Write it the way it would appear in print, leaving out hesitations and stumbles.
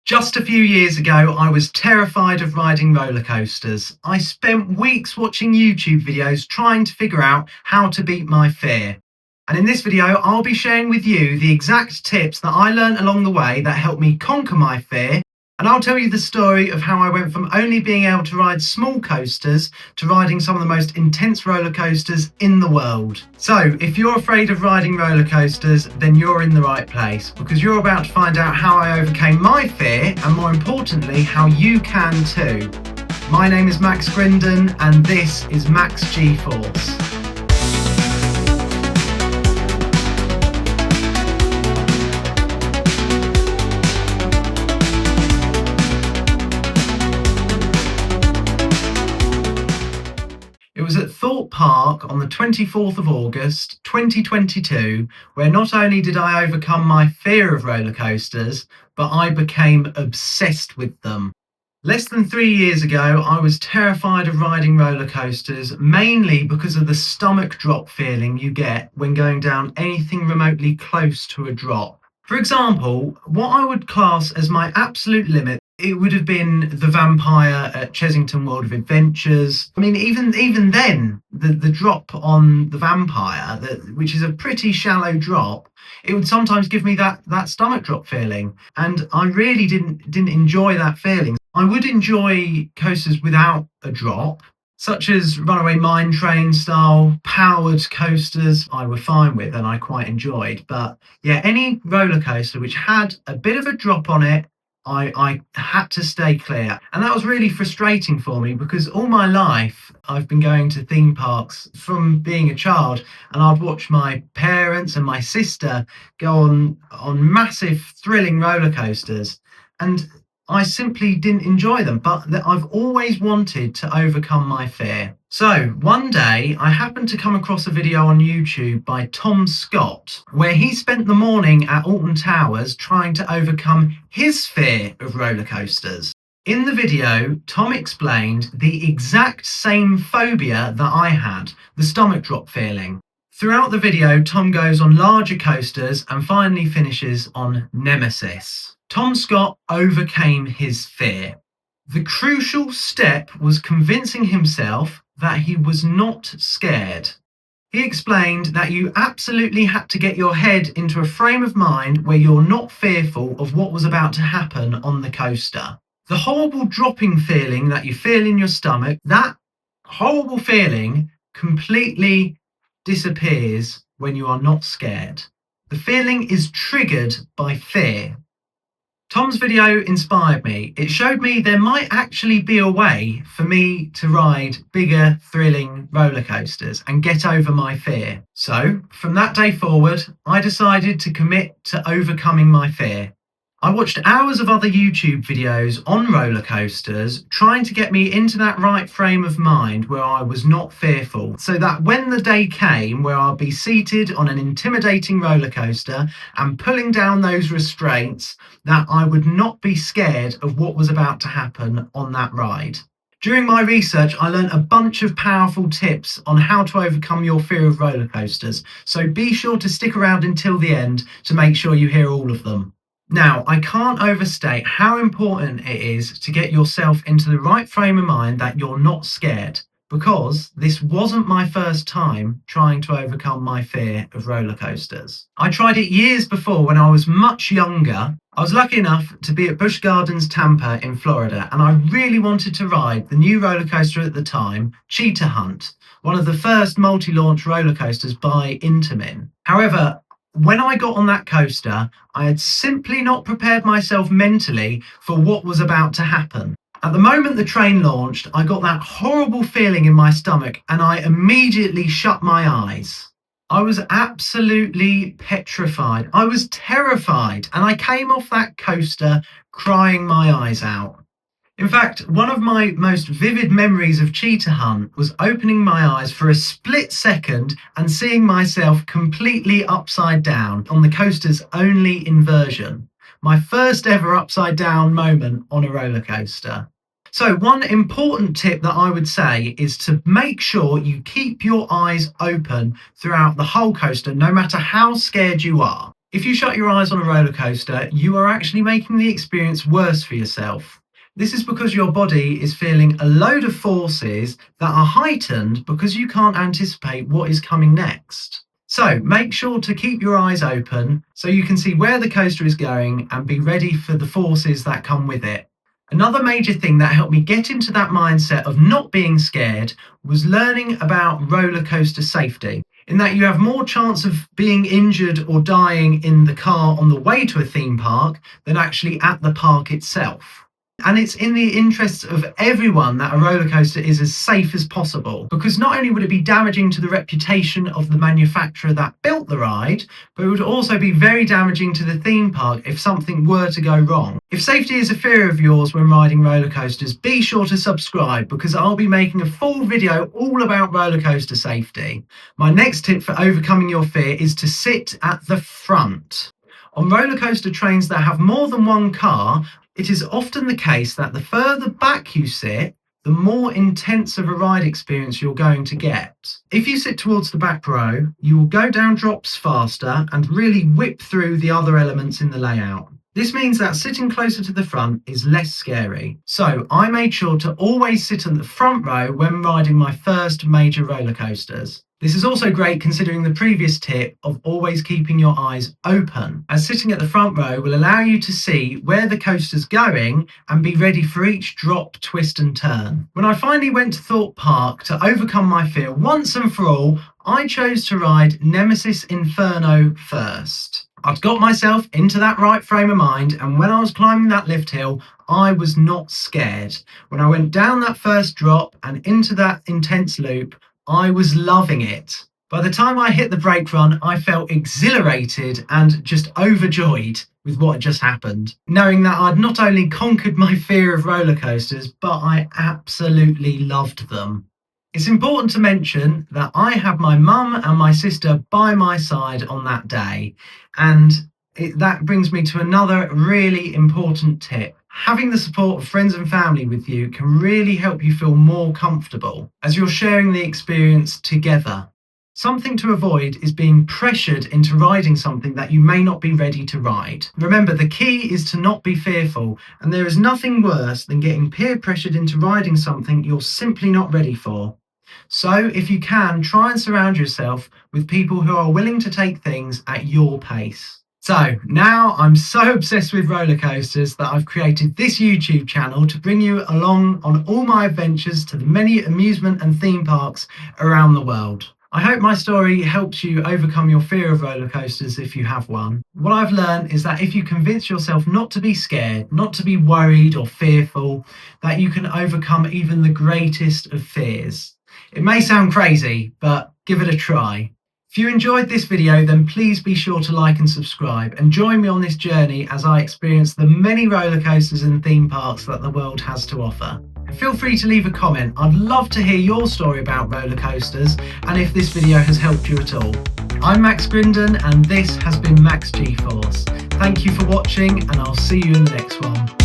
Just a few years ago, I was terrified of riding roller coasters. I spent weeks watching YouTube videos trying to figure out how to beat my fear. And in this video, I'll be sharing with you the exact tips that I learned along the way that helped me conquer my fear. And I'll tell you the story of how I went from only being able to ride small coasters to riding some of the most intense roller coasters in the world. So if you're afraid of riding roller coasters, then you're in the right place, because you're about to find out how I overcame my fear and, more importantly, how you can too. My name is Max Grindon and this is Max G-Force. It was at Thorpe Park on the 24th of August 2022 where not only did I overcome my fear of roller coasters, but I became obsessed with them. Less than 3 years ago, I was terrified of riding roller coasters, mainly because of the stomach drop feeling you get when going down anything remotely close to a drop. For example, what I would class as my absolute limit, it would have been the Vampire at Chessington World of Adventures. I mean, even then, the drop on the Vampire, which is a pretty shallow drop, it would sometimes give me that stomach drop feeling, and I really didn't enjoy that feeling. I would enjoy coasters without a drop, such as Runaway Mine Train style powered coasters I were fine with and I quite enjoyed. But yeah, any roller coaster which had a bit of a drop on it, I had to stay clear. And that was really frustrating for me because all my life I've been going to theme parks from being a child, and I'd watch my parents and my sister go on massive thrilling roller coasters, and I simply didn't enjoy them, but I've always wanted to overcome my fear. So one day I happened to come across a video on YouTube by Tom Scott, where he spent the morning at Alton Towers trying to overcome his fear of roller coasters. In the video, Tom explained the exact same phobia that I had, the stomach drop feeling. Throughout the video, Tom goes on larger coasters and finally finishes on Nemesis. Tom Scott overcame his fear. The crucial step was convincing himself that he was not scared. He explained that you absolutely had to get your head into a frame of mind where you're not fearful of what was about to happen on the coaster. The horrible dropping feeling that you feel in your stomach, that horrible feeling completely disappears when you are not scared. The feeling is triggered by fear. Tom's video inspired me. It showed me there might actually be a way for me to ride bigger, thrilling roller coasters and get over my fear. So, from that day forward, I decided to commit to overcoming my fear. I watched hours of other YouTube videos on roller coasters, trying to get me into that right frame of mind where I was not fearful, so that when the day came where I'll be seated on an intimidating roller coaster and pulling down those restraints, that I would not be scared of what was about to happen on that ride. During my research, I learned a bunch of powerful tips on how to overcome your fear of roller coasters, so be sure to stick around until the end to make sure you hear all of them. Now, I can't overstate how important it is to get yourself into the right frame of mind that you're not scared, because this wasn't my first time trying to overcome my fear of roller coasters. I tried it years before when I was much younger. I was lucky enough to be at Busch Gardens Tampa in Florida, and I really wanted to ride the new roller coaster at the time, Cheetah Hunt, one of the first multi-launch roller coasters by Intamin. However, when I got on that coaster, I had simply not prepared myself mentally for what was about to happen. At the moment the train launched, I got that horrible feeling in my stomach and I immediately shut my eyes. I was absolutely petrified. I was terrified, and I came off that coaster crying my eyes out. In fact, one of my most vivid memories of Cheetah Hunt was opening my eyes for a split second and seeing myself completely upside down on the coaster's only inversion. My first ever upside down moment on a roller coaster. So one important tip that I would say is to make sure you keep your eyes open throughout the whole coaster, no matter how scared you are. If you shut your eyes on a roller coaster, you are actually making the experience worse for yourself. This is because your body is feeling a load of forces that are heightened because you can't anticipate what is coming next. So make sure to keep your eyes open so you can see where the coaster is going and be ready for the forces that come with it. Another major thing that helped me get into that mindset of not being scared was learning about roller coaster safety, in that you have more chance of being injured or dying in the car on the way to a theme park than actually at the park itself. And it's in the interests of everyone that a roller coaster is as safe as possible, because not only would it be damaging to the reputation of the manufacturer that built the ride, but it would also be very damaging to the theme park if something were to go wrong. If safety is a fear of yours when riding roller coasters, be sure to subscribe, because I'll be making a full video all about roller coaster safety. My next tip for overcoming your fear is to sit at the front. On roller coaster trains that have more than one car, it is often the case that the further back you sit, the more intense of a ride experience you're going to get. If you sit towards the back row, you will go down drops faster and really whip through the other elements in the layout. This means that sitting closer to the front is less scary. So I made sure to always sit in the front row when riding my first major roller coasters. This is also great considering the previous tip of always keeping your eyes open, as sitting at the front row will allow you to see where the coaster's going and be ready for each drop, twist and turn. When I finally went to Thorpe Park to overcome my fear once and for all, I chose to ride Nemesis Inferno first. I'd got myself into that right frame of mind, and when I was climbing that lift hill, I was not scared. When I went down that first drop and into that intense loop, I was loving it. By the time I hit the brake run, I felt exhilarated and just overjoyed with what had just happened, knowing that I'd not only conquered my fear of roller coasters, but I absolutely loved them. It's important to mention that I had my mum and my sister by my side on that day, and that brings me to another really important tip. Having the support of friends and family with you can really help you feel more comfortable as you're sharing the experience together. Something to avoid is being pressured into riding something that you may not be ready to ride. Remember, the key is to not be fearful, and there is nothing worse than getting peer pressured into riding something you're simply not ready for. So if you can, try and surround yourself with people who are willing to take things at your pace. So now I'm so obsessed with roller coasters that I've created this YouTube channel to bring you along on all my adventures to the many amusement and theme parks around the world. I hope my story helps you overcome your fear of roller coasters if you have one. What I've learned is that if you convince yourself not to be scared, not to be worried or fearful, that you can overcome even the greatest of fears. It may sound crazy, but give it a try. If you enjoyed this video, then please be sure to like and subscribe and join me on this journey as I experience the many roller coasters and theme parks that the world has to offer. Feel free to leave a comment. I'd love to hear your story about roller coasters and if this video has helped you at all. I'm Max Grindon and this has been Max G-Force. Thank you for watching and I'll see you in the next one.